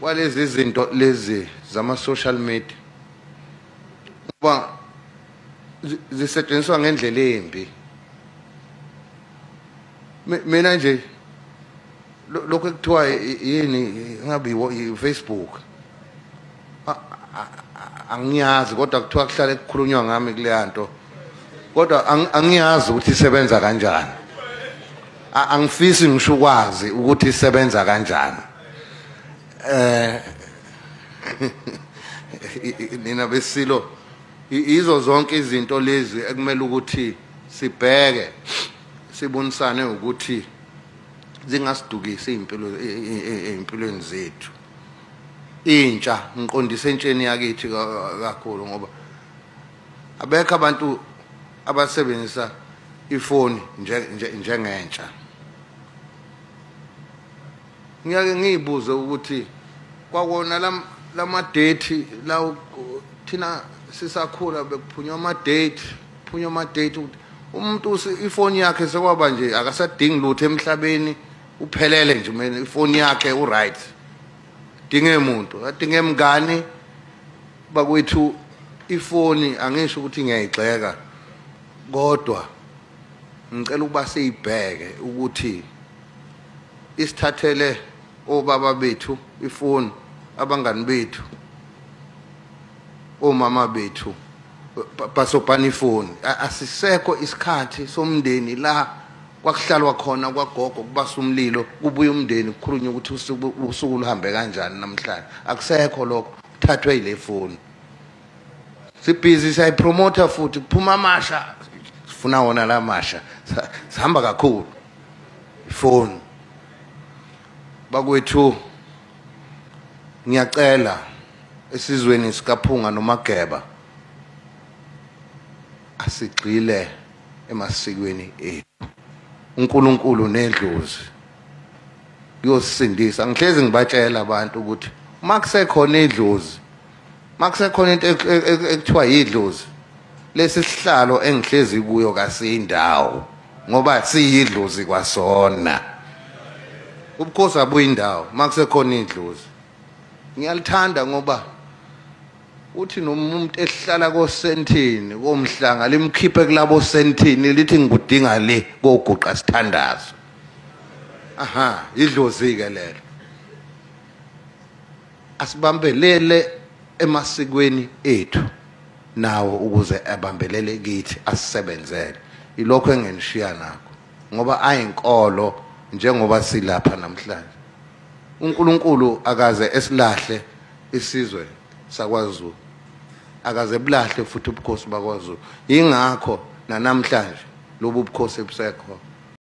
walezi zinto lezi zama social media ngoba zisetshenziswa ngendlela embi. Mina nje lokho ekuthiwa yini ngabe i-Facebook angiyazi kodwa kuthiwa kuhlale kukhulunywa ngami kuleya nto kodwa angiyazi ukuthi isebenza kanjani. Angifisi ngisho ukwazi ukuthi isebenza kanjani. Nina besilo izo zonke izinto lezi ekumele ukuthi sibheke sibonisane ukuthi zingasidukisi impilweni zethu. Intsha ngiqondisa entsheni yakithi kakhulu ngoba abekho abantu abasebenzisa ifoni njengentsha. Ngiyake ngiyibuze ukuthi kwakona lama date la thina sisakhula bekuphunywa ama date umuntu ifoni yakhe sekwaba nje akasadingi lutho emhlabeni uphelele nje mina ifoni yakhe uright. Dinge umuntu adinge mngani bakwethu ifoni angisho ukuthi ngiyayigxeka kodwa ngicela ukuba siyibheke ukuthi isithathele obaba bethu ifoni abangani bethu omama bethu basobhana ifoni. Asisekho isikhathi somndeni la kwakuhlalwa khona kwagogo kubasa umlilo kubuye umndeni kukhulunywa ukuthi usuku luhambe kanjani namhlanje. Akusekho lokho uthathwe ile foni. Sibhizi siyayipromoter futhi kuphuma amasha sifuna wona la masha sihamba kakhulu ifoni. Bakwethu ngiyacela esizweni sikaphunga noMageba asigxile emasikweni ethu. uNkulunkulu nedlozi uyosindisa. Ngihlezi ngibatshela abantu ukuthi makusekhona idlozi makusekhona into ekuthiwa yidlozi lesi sihlalo engihlezi kuyo kasindawo ngoba siyidlozi kwasona. Ubukhosi abuyindawo makusekhona idlozi. Ngiyalithanda ngoba uthi nomuntu ehlala koSentini komhlanga limkhiphe kulabo Sentini lithi ngikudinga le koguqa sithandazo. Aha idlozi ke lelo. Asibambelele emasikweni ethu nawo ukuze abambelele kithi asisebenzele. Ilokho engenishiya nakho ngoba ayinkolo njengoba silapha namhlanje. uNkulunkulu akaze esilahle isizwe sakwaZulu akaze bulahle futhi ubukhosi bakwaZulu. Ingakho namhlanje lobu bukhosi ebusekho